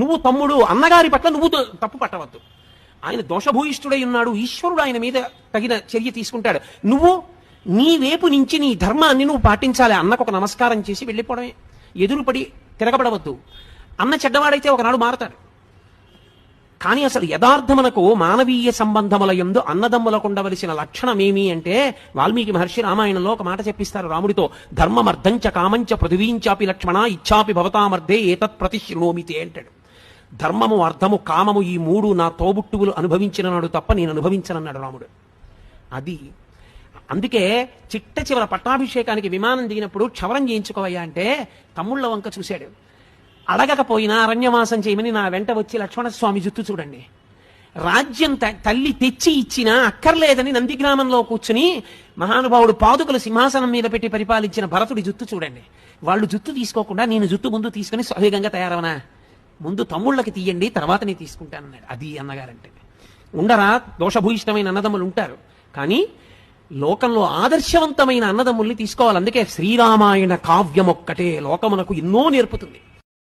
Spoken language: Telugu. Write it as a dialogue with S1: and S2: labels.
S1: నువ్వు తమ్ముడు అన్నగారి పట్ల నువ్వు తప్పు పట్టవద్దు. ఆయన దోషభూయిష్ఠుడై ఉన్నాడు, ఈశ్వరుడు ఆయన మీద తగిన చర్య తీసుకుంటాడు. నువ్వు నీ వైపు నుంచి నీ ధర్మాన్ని నువ్వు పాటించాలి. అన్నకు ఒక నమస్కారం చేసి వెళ్ళిపోవడమే, ఎదురుపడి తిరగబడవద్దు. అన్న చెడ్డవాడైతే ఒకనాడు మారతాడు. కానీ అసలు యథార్థమునకు మానవీయ సంబంధముల యందు అన్నదమ్ములకు ఉండవలసిన లక్షణమేమి అంటే, వాల్మీకి మహర్షి రామాయణంలో ఒక మాట చెప్పిస్తారు రాముడితో, ధర్మమర్థంచ కామంచ పృథివీంచాపి లక్ష్మణ ఇచ్చాపి భవతామర్థే ఏతత్ ప్రతిశృణోమితే అంటాడు. ధర్మము, అర్థము, కామము ఈ మూడు నా తోబుట్టువులు అనుభవించిన నాడు తప్ప నేను అనుభవించనన్నాడు రాముడు. అది అందుకే చిట్ట చివర పట్టాభిషేకానికి విమానం దిగినప్పుడు క్షవరం చేయించుకోవయ్యా అంటే తమ్ముళ్ళ వంక చూశాడు. అడగకపోయినా అరణ్యవాసం చేయమని నా వెంట వచ్చి లక్ష్మణస్వామి జుత్తు చూడండి. రాజ్యం తల్లి తెచ్చి ఇచ్చినా అక్కర్లేదని నందిగ్రామంలో కూర్చుని మహానుభావుడు పాదుకలు సింహాసనం మీద పెట్టి పరిపాలించిన భరతుడి జుత్తు చూడండి. వాళ్ళు జుత్తు తీసుకోకుండా నేను జుత్తు ముందు తీసుకుని సవేగంగా తయారవనా? ముందు తమ్ముళ్ళకి తీయండి, తర్వాత నేను తీసుకుంటానన్నాడు. అది అన్నగారంటే. ఉండరా దోషభూయిష్టమైన అన్నదమ్ములు ఉంటారు, కానీ లోకంలో ఆదర్శవంతమైన అన్నదమ్ముల్ని తీసుకోవాలి. అందుకే శ్రీరామాయణ కావ్యం ఒక్కటే లోకమునకు ఎన్నో నేర్పుతుంది.